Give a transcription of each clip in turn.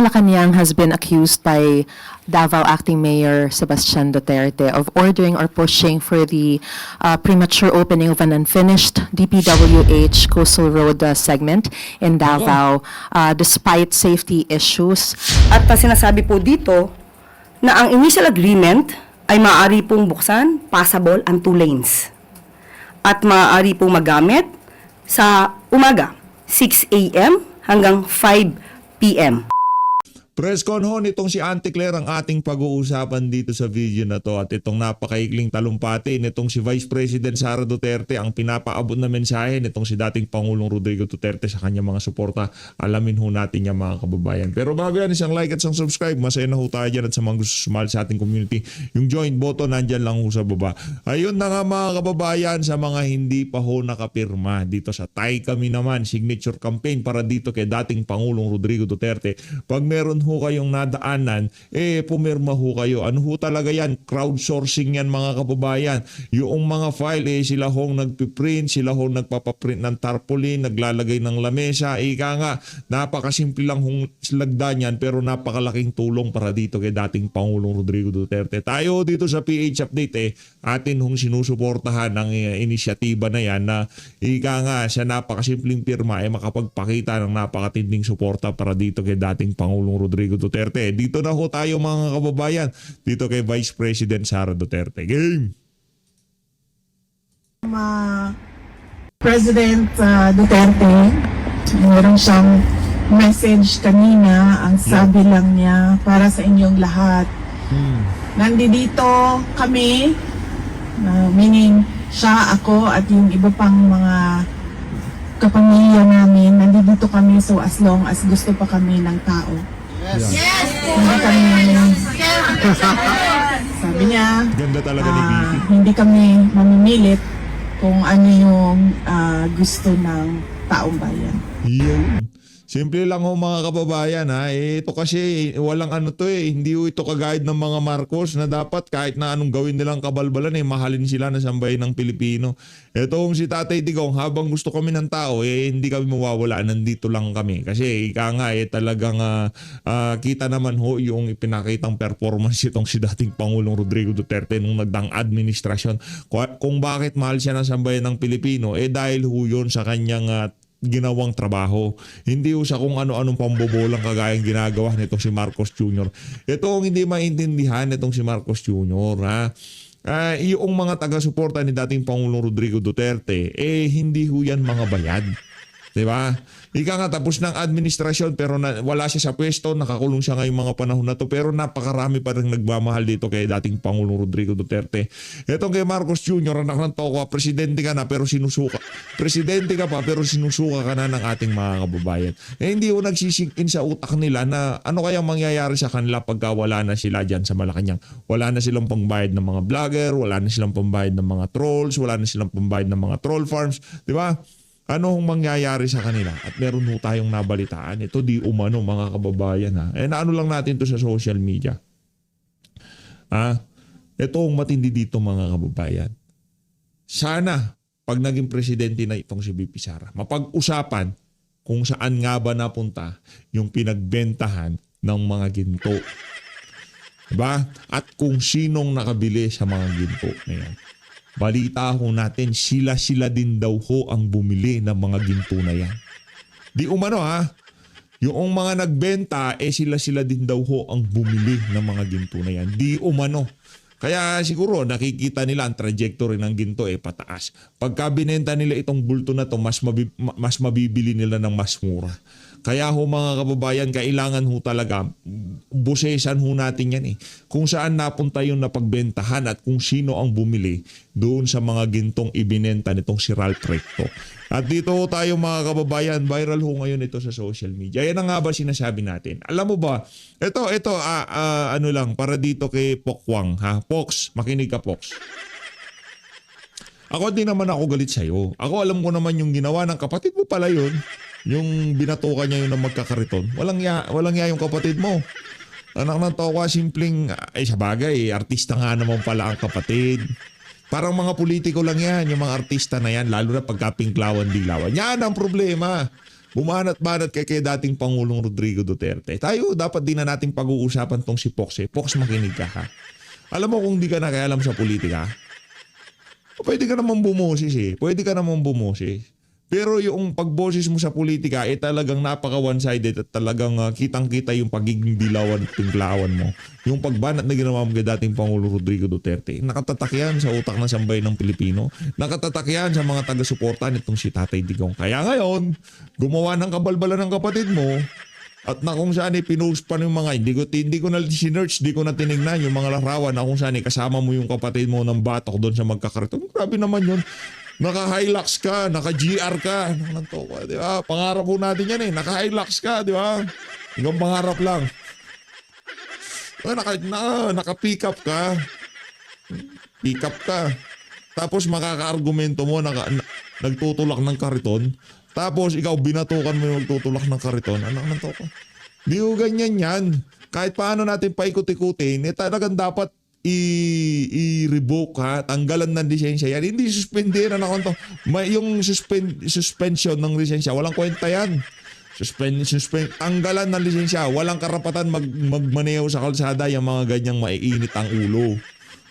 Malacanang has been accused by Davao Acting Mayor Sebastian Duterte of ordering or pushing for the premature opening of an unfinished DPWH Coastal Road segment in Davao despite safety issues. At sinasabi po dito na ang initial agreement ay maaari pong buksan, passable and 2 lanes. At maaari pong magamit sa umaga, 6 a.m. hanggang 5 p.m. Press con ho nitong si Auntie Claire ang ating pag-uusapan dito sa video na to at itong napakaikling talumpati nitong si Vice President Sara Duterte ang pinapaabot na mensahe nitong si dating Pangulong Rodrigo Duterte sa kanyang mga suporta. Alamin ho natin yan mga kababayan. Pero bago yan, isang like at isang subscribe. Masaya na ho tayo dyan at sa mga gusto sumali sa ating community. Yung join button nandyan lang ho sa baba. Ayun na nga mga kababayan, sa mga hindi pa ho nakapirma dito sa Tay Kami Naman signature campaign para dito kay dating Pangulong Rodrigo Duterte. Pag meron ho kayong nadaanan, pumirma ho kayo. Ano ho talaga yan? Crowdsourcing yan mga kababayan. Yung mga file, sila hong nagpiprint, sila hong nagpapaprint ng tarpaulin, naglalagay ng lamesa. Ika nga, napakasimple lang hong slagdan yan pero napakalaking tulong para dito kay dating Pangulong Rodrigo Duterte. Tayo dito sa PH Update, atin hong sinusuportahan ng inisyatiba na yan na ika nga, sa napakasimpleng pirma makapagpakita ng napakatinding suporta para dito kay dating Pangulong Rodrigo Duterte. Dito na ho tayo mga kababayan. Dito kay Vice President Sara Duterte. Game! President Duterte, meron siyang message kanina. Ang sabi lang niya, para sa inyong lahat. Nandito kami, meaning siya, ako, at yung iba pang mga kapamilya namin. Nandito kami so as long as gusto pa kami ng tao. Hindi kami, sabi niya, Ganda talaga ni Vicky. hindi kami mamimilit kung ano yung gusto ng taong bayan. Yun. Simple lang ho mga kababayan ha. Ito kasi walang ano to hindi ho ito kagayad ng mga Marcos na dapat kahit na anong gawin nilang kabalbalan mahalin sila na sambahin ng Pilipino. Ito si Tatay Digong, habang gusto kami ng tao hindi kami mawawala, nandito lang kami. Kasi ika nga talagang kita naman ho yung ipinakitang performance itong si dating Pangulong Rodrigo Duterte nung nagdang administrasyon. Kung bakit mahal siya ng sambahin ng Pilipino dahil ho yun sa kanyang ginawang trabaho. Hindi ho siya kung ano-anong pambobolang kagayang ginagawa nitong si Marcos Jr. Ito ang hindi maintindihan nitong si Marcos Jr. Yung mga taga-suporta ni dating Pangulong Rodrigo Duterte, hindi ho yan mga bayad. Diba? Ika nga, tapos ng administrasyon pero wala siya sa pwesto, nakakulong siya ngayong mga panahon na to, pero napakarami pa rin nagmamahal dito kay dating Pangulong Rodrigo Duterte. Etong kay Marcos Jr., anak ng toko, presidente ka na pero sinusuka. Presidente ka pa pero sinusuka ka na ng ating mga kababayan. Hindi ko nagsisink in sa utak nila na ano kaya mangyayari sa kanila pagka wala na sila dyan sa Malacanang. Wala na silang pangbayad ng mga vlogger, wala na silang pangbayad ng mga trolls, wala na silang pangbayad ng mga troll farms. Diba? Ano ang mangyayari sa kanila? At meron ho tayong nabalitaan. Ito di umano mga kababayan naano lang natin to sa social media. Ito ang matindi dito mga kababayan. Sana pag naging presidente na itong si VP Sara, mapag-usapan kung saan nga ba napunta yung pinagbentahan ng mga ginto. Diba? At kung sinong nakabili sa mga ginto na yan. Balita ho natin, sila din daw ho ang bumili ng mga ginto na yan. Di umano yung mga nagbenta, sila din daw ho ang bumili ng mga ginto na yan. Di umano. Kaya siguro nakikita nila ang trajectory ng ginto pataas. Pagka binenta nila itong bulto na to, mas mabibili nila ng mas mura. Kaya ho mga kababayan, kailangan ho talaga busesan ho natin yan kung saan napunta yung napagbentahan at kung sino ang bumili doon sa mga gintong ibinenta nitong si Ralph Recto. At dito ho tayo mga kababayan, viral ho ngayon ito sa social media. Yan ang nga ba sinasabi natin? Alam mo ba, ito ano lang, para dito kay Pokwang Pox, makinig ka Pox. Ako di naman ako galit sa'yo. Ako alam ko naman yung ginawa ng kapatid mo pala yun. Yung binatukan niya yun ng magkakariton. Walang ya yung kapatid mo. Anak ng toka, simpleng, sa bagay, artista nga naman pala ang kapatid. Parang mga politiko lang yan, yung mga artista na yan, lalo na pagka pinklawan-dilawan. Yan ang problema. bumanat-banat kay dating Pangulong Rodrigo Duterte. Tayo dapat din na nating pag-uusapan tong si Pox. Pox, makinig ka ha. Alam mo kung di ka nakialam sa politika, pwede ka naman bumoses Pwede ka naman bumoses. Pero yung pagboses mo sa politika talagang napaka one-sided at talagang kitang-kita yung pagiging dilawan at tinglawan mo. Yung pagbanat na ginawa mo kay dating Pangulo Rodrigo Duterte, nakatatak yan sa utak ng sambayan ng Pilipino. Nakatatak yan sa mga taga-suporta nitong si Tatay Digong. Kaya ngayon, gumawa ng kabalbalan ng kapatid mo at na kung saan pinost pa ng mga, hindi ko na sinerch, hindi ko na tinignan yung mga larawan na kung saan kasama mo yung kapatid mo ng batok doon sa magkakariton. Grabe naman yun. Naka-Hilux ka, naka-GR ka. Di ba? Pangarap po natin yan Naka-Hilux ka, di ba? Hanggang pangarap lang. Naka-pick up ka. Pick up ka. Tapos makaka-argumento mo, nagtutulak ng kariton. Tapos ikaw binatukan mo yung nagtutulak ng kariton. Ano to ko? Di ko ganyan yan. Kahit paano natin paikot-ikutin, talagang dapat i-revoke tanggalan ng lisensya yan. Hindi suspendiran ako to. Yung suspension ng lisensya, walang kwenta yan. Tanggalan ng lisensya, walang karapatan magmaneho sa kalsada yung mga ganyang maiinit ang ulo.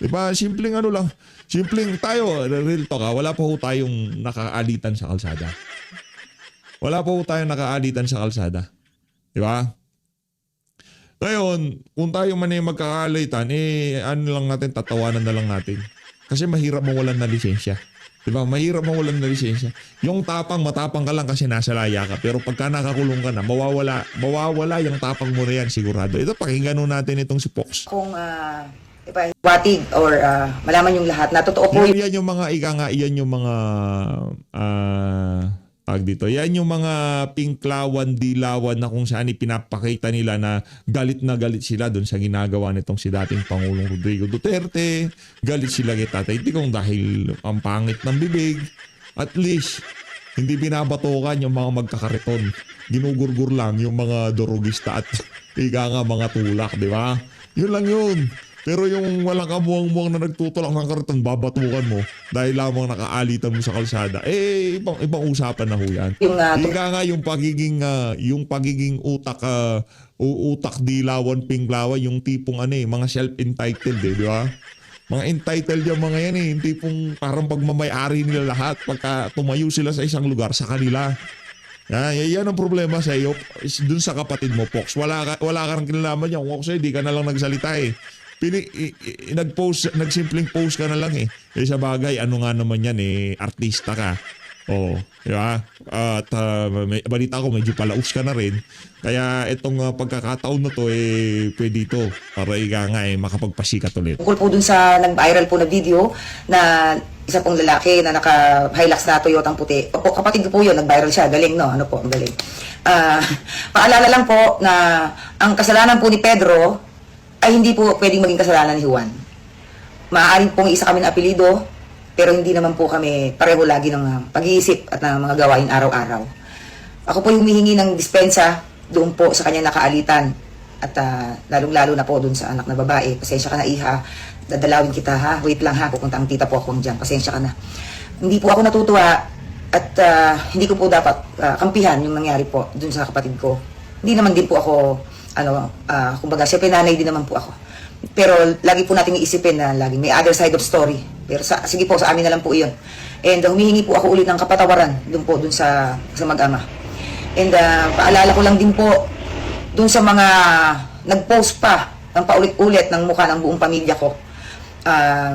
Diba? Simpleng lang. Simpleng tayo, real talk wala pa ho tayong nakaalitan sa kalsada. Wala pa ho tayong nakaalitan sa kalsada. Diba? Ngayon, kung tayo man magkakalitan, lang natin, tatawanan na lang natin. Kasi mahirap mawalan na lisensya. Diba? Mahirap mawalan na lisensya. Yung matapang ka lang kasi nasa laya ka. Pero pagka nakakulong ka na, mawawala yung tapang mo na yan, sigurado. Ito, pakinggan natin itong si Pox. Kung ipahiwatig or malaman yung lahat na totoo po Yan yung mga yan yung mga dito. Yan yung mga pinklawan, dilawan na kung saan ipinapakita nila na galit sila doon sa ginagawa nitong si dating Pangulong Rodrigo Duterte. Galit sila kay Tatay Digong dahil ang pangit ng bibig. At least, hindi binabatukan yung mga magkakariton. Ginugurgur lang yung mga dorogista at mga tulak, di ba? Yun lang yun. Pero yung walang kamuang-muang na nagtutulak ng kariton, babatukan mo dahil lamang nakaalitan mo sa kalsada. Ibang usapan na ho yan. Yung pagiging utak dilawan, pinglawan, yung tipong mga self-entitled di ba? Mga entitled yung mga yan yung tipong parang pagmamayari nila lahat pagka tumayo sila sa isang lugar sa kanila. Yan ang problema sa iyo dun sa kapatid mo, Pox. Wala kang kinalaman yan. Kung hindi ka na lang nagsalita nagsimpleng post ka na lang sa bagay, ano nga naman yan artista ka. Di ba? At balita ko, medyo palaus ka na rin. Kaya itong pagkakataon na to, pwede ito para makapagpasikat ulit. Bukol po dun sa nag-viral po na video na isa pong lalaki na naka-Hilux na Toyotang puti. Kapatid ko po yun, nag-viral siya. Galing, no? Ano po, ang galing. Paalala lang po na ang kasalanan po ni Pedro ay hindi po pwedeng maging kasalanan ni Juan. Maaaring pong isa kami na apelido, pero hindi naman po kami pareho lagi ng pag-iisip at ng mga gawain araw-araw. Ako po humihingi ng dispensa doon po sa kanyang nakaalitan at lalong-lalo na po doon sa anak na babae. Pasensya ka na, Iha, dadalawin kita ha. Wait lang ha, pupunta ang tita po akong dyan. Pasensya ka na. Hindi po ako natutuwa at hindi ko po dapat kampihan yung nangyari po doon sa kapatid ko. Hindi naman din po ako kumbaga, siyempre nanay din naman po ako. Pero lagi po natin iisipin na lagi may other side of story. Pero sige po, sa amin na lang po iyon. And humihingi po ako ulit ng kapatawaran doon sa mag-ama. And paalala ko lang din po doon sa mga nag-post pa ng paulit-ulit ng mukha ng buong pamilya ko.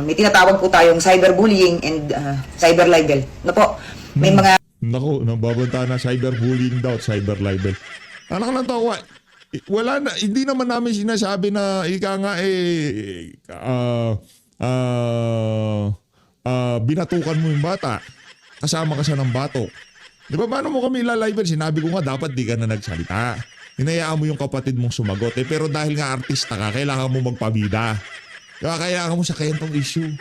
May tinatawag po tayong cyberbullying and cyber libel. No po, may mga... Naku, nababanta na cyberbullying daw, cyber libel. Anak lang to, wala na, hindi naman namin sinasabi na binatukan mo yung bata. Kasama ka siya ng batok. Di ba, paano mo kami ilalibel? Sinabi ko nga, dapat di ka na nagsalita. Hinayaan mo yung kapatid mong sumagot. Pero dahil nga artista ka, kailangan mo magpabida. Kaya kailangan mo sakayan tong issue.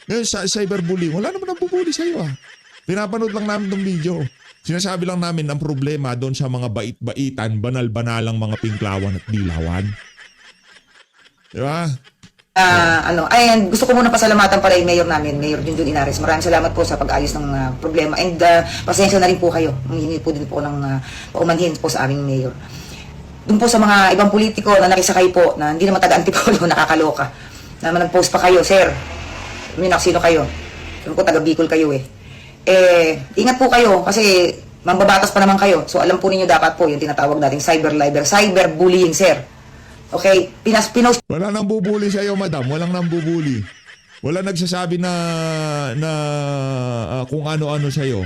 Ngayon, sa cyberbullying, wala naman ang bubuli sa'yo Pinapanood lang namin tong video. Sinasabi lang namin ang problema doon sa mga bait-baitan, banal-banalang mga pingklawan at dilawan. Di ba? And gusto ko muna pasalamatan pala yung mayor namin, Mayor Junjun Inares. Maraming salamat po sa pag-ayos ng problema. And pasensya na rin po kayo. Humingi po din po ng paumanhin po sa aming mayor. Doon po sa mga ibang politiko na nakisakay po, na hindi naman taga-Antipolo, nakakaloka. Na nag-post pa kayo, sir. Sino kayo? Doon po taga-Bicol kayo eh. Ingat po kayo kasi mambabatas pa naman kayo. So alam po ninyo dapat po yung tinatawag nating cyberbullying, sir. Okay, pinost. Wala nang bubuli sa iyo, madam. Walang nang bubuli. Wala nagsasabi na kung ano-ano sa iyo.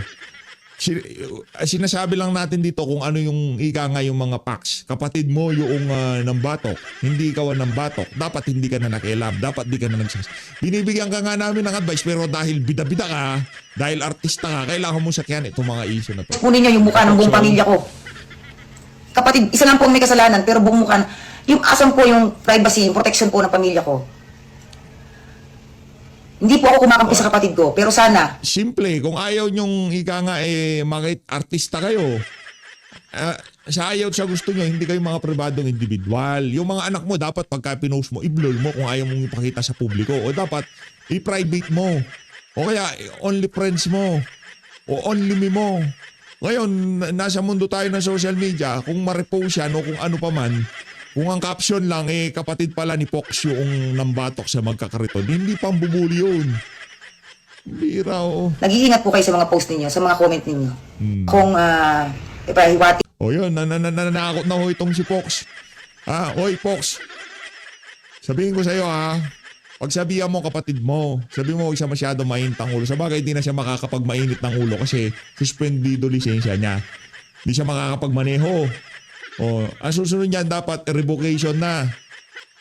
Sinasabi lang natin dito kung ano yung ika nga yung mga facts. Kapatid mo yung nambatok. Hindi ikaw ang nambatok. Dapat hindi ka na nakialam. Dapat di ka na binibigyan ka nga namin ng advice pero dahil bida-bida ka, dahil artista ka, kailangan mo sakyan itong mga issue na to. Kunin niyo yung mukha ng buong pamilya ko. Kapatid, isa lang po ang may kasalanan pero buong mukha. Yung asam po yung privacy, yung protection po ng pamilya ko. Hindi po ako kumakampi sa kapatid ko, pero sana. Simple, kung ayaw nyong ika nga makit artista kayo, sa ayaw sa gusto nyo, hindi kayo mga pribadong individual. Yung mga anak mo, dapat pagka pinost mo, i-blur mo kung ayaw mong ipakita sa publiko. O dapat, i-private mo. O kaya, only friends mo. O only me mo. Ngayon, nasa mundo tayo ng social media, kung ma-repost yan o kung ano pa man, kung ang caption lang, kapatid pala ni Fox yung nambatok sa magkakariton, hindi pang bubuli yun. Bira, oh. Nag-iingat po kayo sa mga post ninyo, sa mga comment ninyo. Kung ipahiwati. O yun, nananakot na ho itong si Fox. Oy Fox, sabihin ko sa'yo pagsabihan mo kapatid mo, sabihin mo huwag siya masyado mainit ang ulo. Sa bagay, hindi na siya makakapagmainit ng ulo kasi suspendido lisensya niya. Hindi siya makakapagmaneho. Ang susunod niyan dapat revocation na.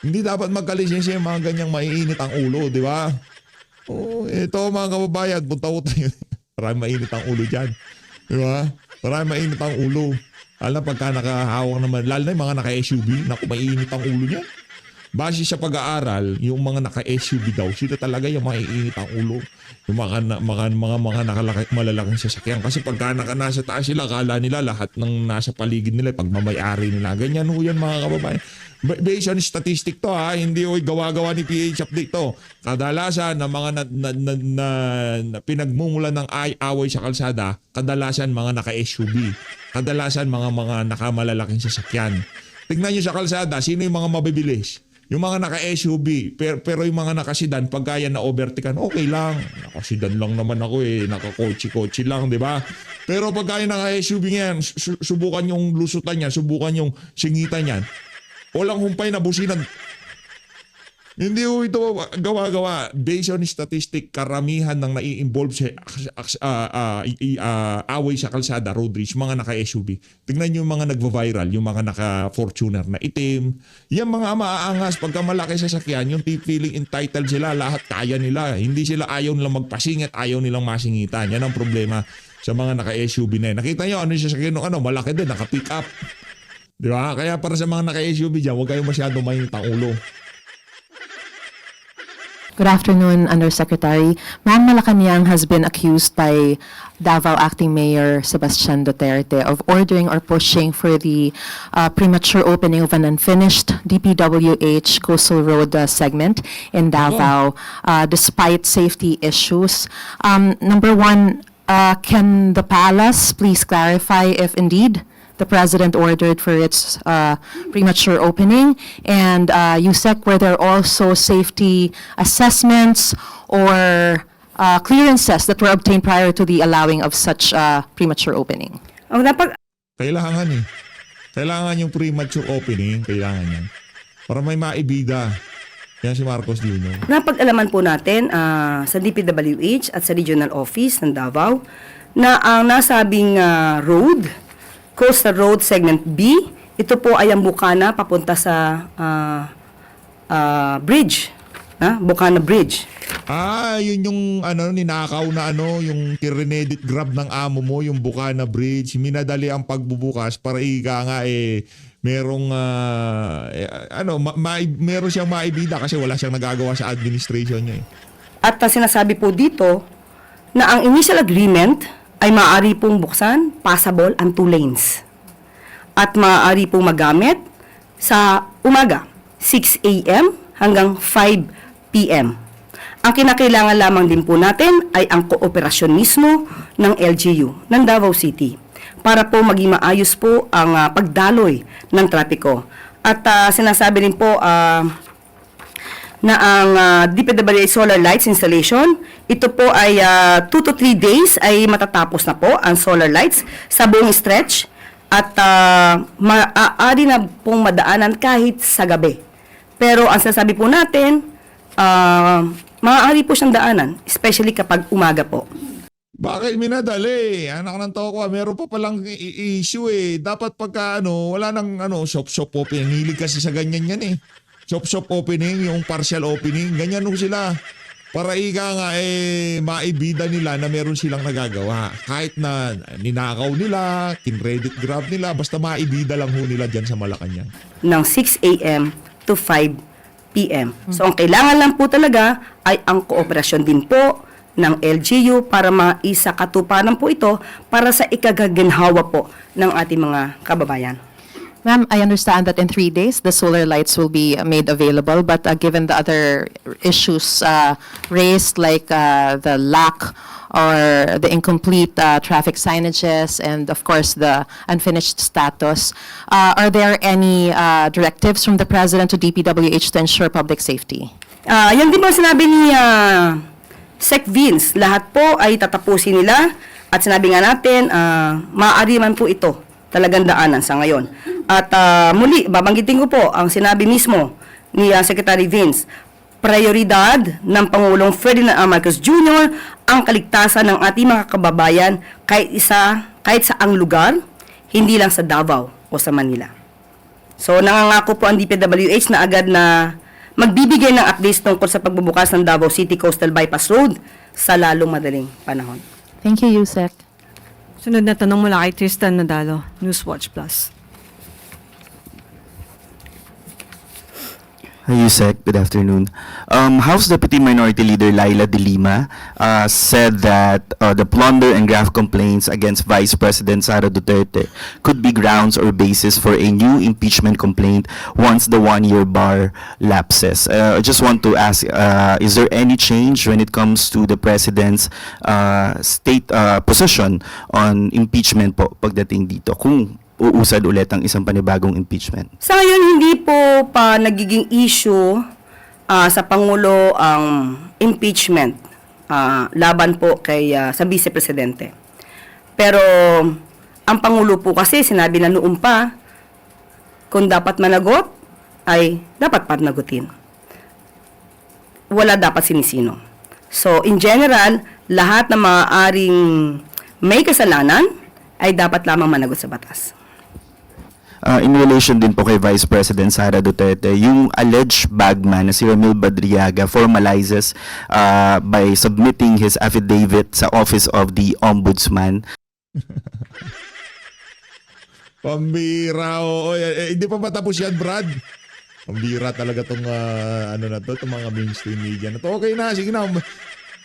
Hindi dapat magkalisensya yung mga ganyang maiinit ang ulo, di ba? Ito mga kababayan, punta-punta yun. Maraming mainit ang ulo dyan. Di ba? Maraming mainit ang ulo. Alam pagka nakahawak naman, lalo na yung mga naka-SUV, naku, mainit ang ulo niya. Base sa pag-aaral, yung mga naka-SUV daw, sila talaga yung maiinit ang ulo. Yung mga malalaking sasakyan. Kasi pagka nasa taas sila, akala nila lahat ng nasa paligid nila, pagmamayari nila. Ganyan ho yan mga kababayan. Based on statistic to hindi ho gawa-gawa ni PH Update to. Kadalasan na mga na pinagmumulan ng away sa kalsada, kadalasan mga naka-SUV. Kadalasan mga nakamalalaking sasakyan. Tignan nyo sa kalsada, sino yung mga mabibilis? Yung mga naka-SUV, pero yung mga naka-sedan, pagka yan na overtaken, okay lang. Naka-sedan lang naman ako naka-kotse lang, di ba? Pero pagka yung naka-SUV yan, subukan yung lusutan yan, subukan yung singitan yan. Walang humpay na businan. Hindi ho ito gawa-gawa. Based on statistic, karamihan ng nai-involve sa away sa kalsada, road rage, mga naka-SUV. Tingnan nyo yung mga nagva-viral, yung mga naka-Fortuner na itim. Yung mga maaangas, pagka malaki sasakyan, yung feeling entitled sila, lahat kaya nila. Hindi sila ayaw nilang magpasingit, ayaw nilang masingitan. Yan ang problema sa mga naka-SUV na yun. Nakita nyo, ano yung sasakyan ng malaki din, naka-pick up. Di ba? Kaya para sa mga naka-SUV dyan, huwag kayong masyado mainit ang ulo. Good afternoon, Undersecretary. Ma'am, Malacanang has been accused by Davao Acting Mayor Sebastian Duterte of ordering or pushing for the premature opening of an unfinished DPWH Coastal Road segment in Davao, despite safety issues. Number one, can the palace please clarify if indeed the President ordered for its premature opening? And USEC, were there also safety assessments or clearances that were obtained prior to the allowing of such premature opening? Kailangan Kailangan yung premature opening, kailangan yan. Para may maibida. Yan si Marcos Jr. Napag-alaman po natin sa DPWH at sa Regional Office ng Davao na ang nasabing road, Coastal Road Segment B, ito po ay ang Bukana papunta sa bridge, Bukana Bridge. Yun yung ninakaw na yung kirinedit grab ng amo mo, yung Bukana Bridge. Minadali ang pagbubukas para merong meron siyang maibida kasi wala siyang nagagawa sa administration niya. At sinasabi po dito na ang initial agreement ay maaari pong buksan, passable ang 2 lanes. At maaari pong magamit sa umaga, 6 a.m. hanggang 5 p.m. Ang kinakailangan lamang din po natin ay ang kooperasyon mismo ng LGU ng Davao City para po maging maayos po ang pagdaloy ng trapiko. At sinasabi rin po na ang DPWH solar lights installation, ito po ay 2 to 3 days ay matatapos na po ang solar lights sa buong stretch at maaari na pong madaanan kahit sa gabi. Pero ang sinasabi po natin, maaari po siyang daanan, especially kapag umaga po. Bakit minadali? Anak ng toko, meron pa palang issue eh. Dapat pagka wala nang shop opening. Hilig kasi sa ganyan yan eh. Shop opening, yung partial opening, ganyan sila. Para ika nga maibida nila na meron silang nagagawa. Kahit na ninakaw nila, kinredit grab nila, basta maibida lang nila dyan sa Malacanang. Ng 6 a.m. to 5 p.m. So ang kailangan lang po talaga ay ang kooperasyon din po ng LGU para maisakatuparan po ito para sa ikagaginhawa po ng ating mga kababayan. Ma'am, I understand that in 3 days, the solar lights will be made available, but given the other issues raised, like the lack or the incomplete traffic signages and, of course, the unfinished status, are there any directives from the President to DPWH to ensure public safety? Yan din po sinabi ni Sec Vince, lahat po ay tatapusin nila at sinabi nga natin, maaari man po ito talagang daanan sa ngayon. At muli, babanggitin ko po ang sinabi mismo ni Secretary Vince, prioridad ng Pangulong Ferdinand R. Marcos Jr. ang kaligtasan ng ating mga kababayan kahit saang lugar, hindi lang sa Davao o sa Manila. So nangangako po ang DPWH na agad na magbibigay ng updates tungkol sa pagbubukas ng Davao City Coastal Bypass Road sa lalong madaling panahon. Thank you, Yusek. Sunod na tanong mula kay Tristan Nadalo, Newswatch Plus. Hi, Yusek. Good afternoon. House Deputy Minority Leader Laila De Lima said that the plunder and graft complaints against Vice President Sara Duterte could be grounds or basis for a new impeachment complaint once the one-year bar lapses. I just want to ask, is there any change when it comes to the President's state position on impeachment po pagdating dito? Kung uusad ulit ang isang panibagong impeachment. Sa ngayon, hindi po pa nagiging issue sa Pangulo ang impeachment laban po sa Vice Presidente. Pero ang Pangulo po kasi sinabi na noon pa, kung dapat managot, ay dapat panagutin. Wala dapat sinisino. So, in general, lahat na maaaring may kasalanan ay dapat lamang managot sa batas. In relation din po kay Vice President Sara Duterte, yung alleged bagman na si Ramil Badriaga formalizes by submitting his affidavit sa Office of the Ombudsman. Pambira, oo. Hindi pa matapos yan, Brad. Pambira talaga tong itong mga mainstream media na to. Okay na, sige na.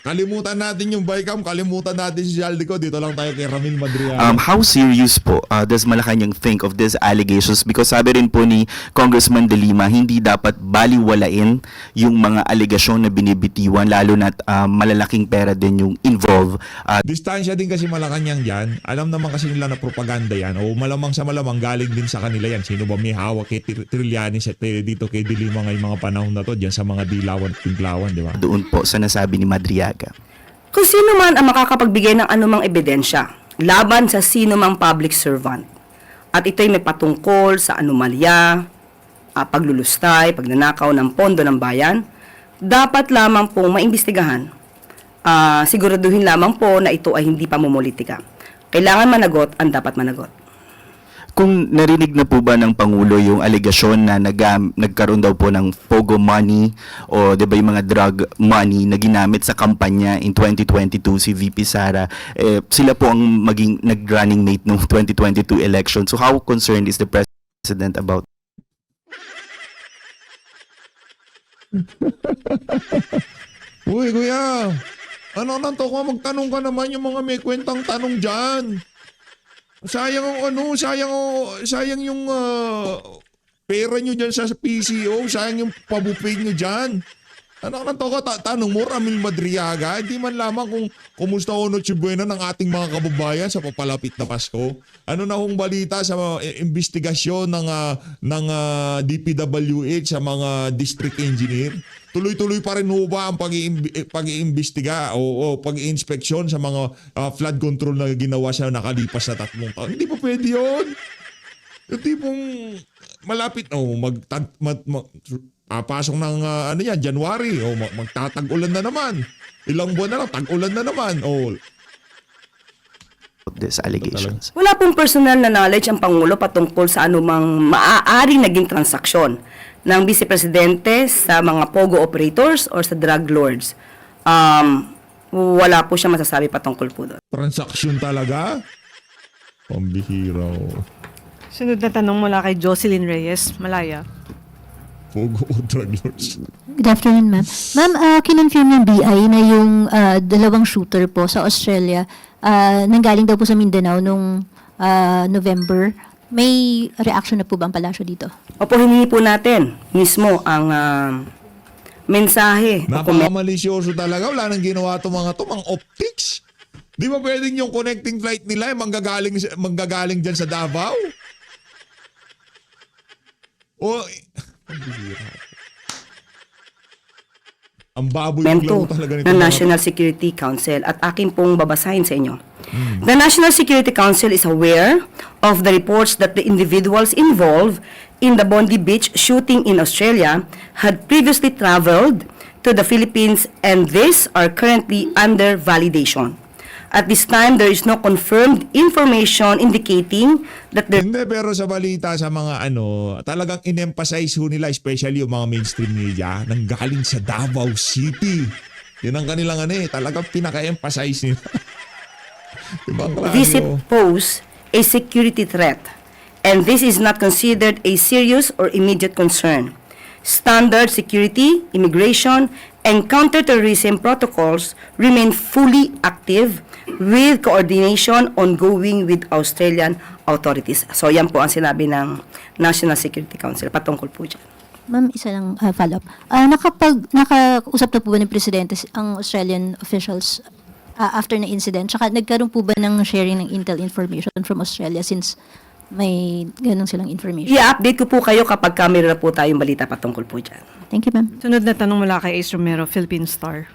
Kalimutan natin yung Bicam, kalimutan natin si Jaldico. Dito lang tayo kay Ramil Madriaga. How serious po does Malacanang think of these allegations? Because sabi rin po ni Congressman De Lima, hindi dapat baliwalain yung mga alegasyon na binibitiwan, lalo na't malalaking pera din yung involve. Distansya din kasi Malacanang dyan. Alam naman kasi nila na propaganda yan. O malamang sa malamang galing din sa kanila yan. Sino ba may hawak kay Trillanes at dito kay De Lima ngayong mga panahon na to dyan sa mga dilawan at pinklawan, di ba? Doon po sa nasabi ni Madriaga. Kung sino man ang makakapagbigay ng anumang ebidensya laban sa sino mang public servant at ito'y may patungkol sa anomalya, paglulustay, pagnanakaw ng pondo ng bayan, dapat lamang pong maimbestigahan. Siguraduhin lamang po na ito ay hindi pamumulitika. Kailangan managot ang dapat managot. Kung narinig na po ba ng Pangulo yung alegasyon na nagkaroon daw po ng Pogo money o 'di ba yung mga drug money na ginamit sa kampanya in 2022 si VP Sara, sila po ang maging nag-running mate ng 2022 election. So how concerned is the President about? Uy, kuya. Ano nang to ko? Magtanong ka naman yung mga may kwentang tanong dyan. Sayang ang sayang yung pera nyo dyan sa PCO, sayang yung pabupig nyo dyan. Ano ka to ka? Tanong mo, Ramil Madriaga, hindi man lamang kung kumusta o Noche Buena ng ating mga kababayan sa papalapit na Pasko. Ano na hong balita sa mga investigasyon ng DPWH sa mga district engineer? Tuloy-tuloy pa rin ho ba ang pag-iimbestiga o pag-iinspeksyon sa mga flood control na ginawa sa nakalipas na 3 taon? Hindi pa pwede yun. Yung tipong malapit, pasok ng January, magtatag-ulan na naman. Ilang buwan na lang, tag-ulan na naman. These allegations. Wala pong personal na knowledge ang Pangulo patungkol sa anumang maaaring naging transaksyon ng Vice Presidente sa mga POGO operators or sa drug lords. Wala po siya masasabi patungkol po doon. Transaksyon talaga? Pambihira. Sunod na tanong mula kay Jocelyn Reyes, Malaya. Pogo o drug lords. Good afternoon, ma'am. Ma'am, kinonfirm ng BI na yung 2 shooter po sa Australia nanggaling daw po sa Mindanao nung November. May reaction na po ba ang palasyo dito? Opo, hiningi po natin mismo ang mensahe o comment. Napakamalisyoso talaga. Wala nang ginawa itong mga optics. Di ba pwedeng yung connecting flight nila ay manggagaling dyan sa Davao? Ang baboy lang talaga nito. ng National Security Council at akin pong babasahin sa inyo. The National Security Council is aware of the reports that the individuals involved in the Bondi Beach shooting in Australia had previously traveled to the Philippines and these are currently under validation. At this time, there is no confirmed information indicating that there Hindi, pero sa balita sa mga talagang in-emphasize ho nila, especially yung mga mainstream media, nang galing sa Davao City. Yun ang kanilang talagang pinaka-emphasize nila. Ibang klase, visit pose a security threat, and this is not considered a serious or immediate concern. Standard security, immigration, and counterterrorism protocols remain fully active with coordination ongoing with Australian authorities. So yan po ang sinabi ng National Security Council patungkol po dyan. Ma'am, isa lang follow-up. Nakausap na po ba ng Presidente ang Australian officials after na incident? Tsaka nagkaroon po ba ng sharing ng intel information from Australia since may ganun silang information? I-update ko po kayo kapag meron na po tayong balita patungkol po dyan. Thank you, ma'am. Sunod na tanong mula kay Ace Romero, Philippine Star.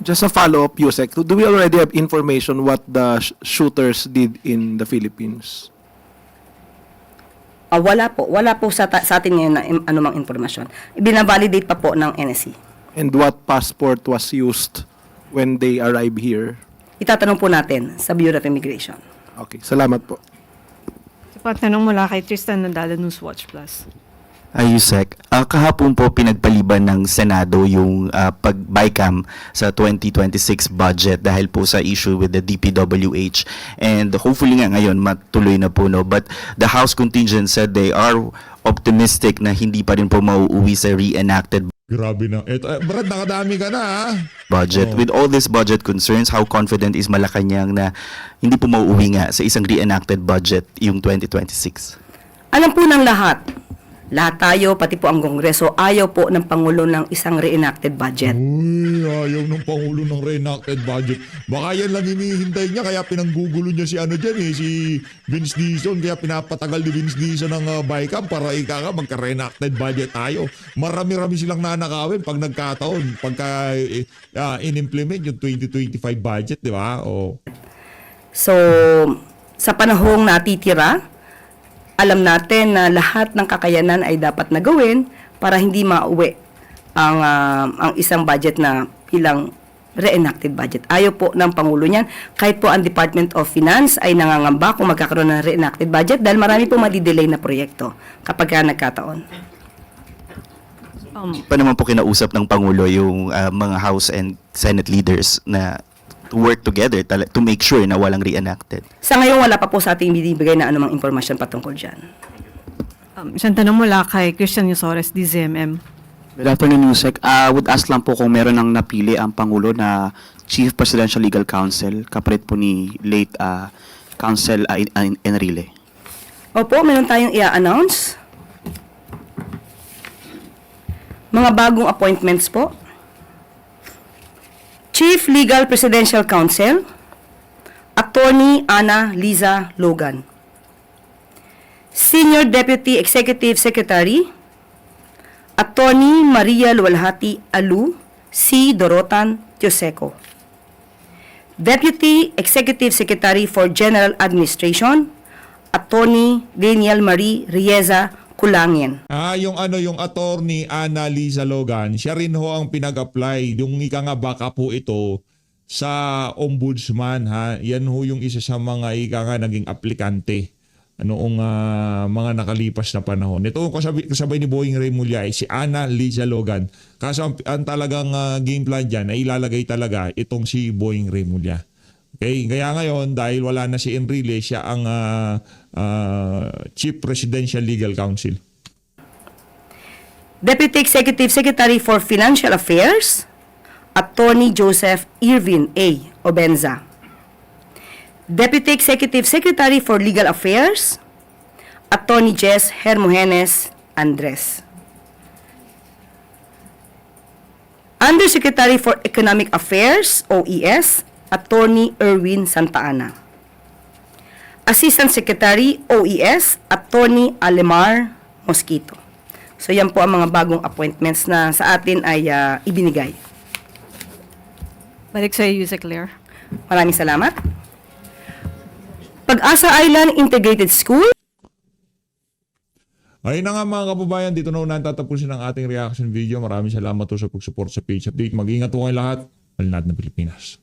Just a follow-up, Yusek. Do we already have information what the shooters did in the Philippines? Wala po. Wala po sa atin ngayon na anumang informasyon. Ibinavalidate pa po ng NSC. And what passport was used when they arrived here? Itatanong po natin sa Bureau of Immigration. Okay, salamat po. Tanong mula kay Tristan Nadal, Newswatch Plus. Yusek, kahapon po pinagpaliban ng Senado yung pag-BICAM sa 2026 budget dahil po sa issue with the DPWH and hopefully nga ngayon matuloy na po, no? But the House contingent said they are optimistic na hindi pa rin po mauuwi sa reenacted Grabe na. Brad, nakadami ka na ha. budget. With all these budget concerns, how confident is Malacanang na hindi po mauuwi nga sa isang reenacted budget yung 2026? Alam po ng lahat tayo, pati po ang Kongreso, ayaw po ng Pangulo ng isang reenacted budget. Uy, ayaw ng Pangulo ng reenacted budget. Baka yan lang hinihintay niya, kaya pinanggugulo niya si si Vince Dizon, kaya pinapatagal ni Vince Dizon ng BICAM para magka-reenacted budget tayo. Marami-rami silang nanakawin pag nagkataon, pagka in-implement yung 2025 budget, di ba? So, sa panahong natitira, alam natin na lahat ng kakayanan ay dapat na gawin para hindi mauwi ang isang budget na ilang reenacted budget. Ayaw po ng Pangulo niyan. Kahit po ang Department of Finance ay nangangamba kung magkakaroon ng reenacted budget dahil marami po madidelay na proyekto kapag nagkataon. Pa naman po kinausap ng Pangulo yung mga House and Senate leaders na to work together to make sure na walang reenacted. Sa ngayon, wala pa po sa ating binibigay na anumang impormasyon patungkol dyan. Isang tanong mula kay Christian Yusores, DZMM. Good afternoon, Yusek. Would ask lang po kung meron nang napili ang Pangulo na Chief Presidential Legal Counsel, kapalit po ni late Counsel Enrile. Opo, meron tayong i-announce. Mga bagong appointments po. Chief Legal Presidential Counsel, Attorney Ana Liza Logan. Senior Deputy Executive Secretary, Attorney Maria Luwalhati Alu, C. Dorotan Tioseco. Deputy Executive Secretary for General Administration, Attorney Daniel Marie Rieza Kulangin. Yung attorney Ana Liza Logan, siya rin ho ang pinag-apply. Yung ika nga baka po ito sa ombudsman, ha. Yan ho yung isa sa mga ika nga naging aplikante noong mga nakalipas na panahon. Ito kasabay ni Boying Remulla si Ana Liza Logan. Kaso ang talagang game plan dyan ay ilalagay talaga itong si Boying Remulla. Okay, kaya ngayon dahil wala na si Enrile, siya ang Chief Presidential Legal Counsel. Deputy Executive Secretary for Financial Affairs, Attorney Joseph Irvin A. Obenza. Deputy Executive Secretary for Legal Affairs, Attorney Jess Hermogenes Andres. Undersecretary for Economic Affairs, OES, Attorney Erwin Santa Ana. Assistant Secretary, OES, Attorney Alemar Mosquito. So yan po ang mga bagong appointments na sa atin ay ibinigay. Balik sa Yusek Claire. Maraming salamat. Pag-asa Island Integrated School. Ayun na nga mga kababayan, dito na unahan tatapusin ang ating reaction video. Maraming salamat po sa pag-support sa page update. Mag-ingat po kayo lahat. Malinat na Pilipinas.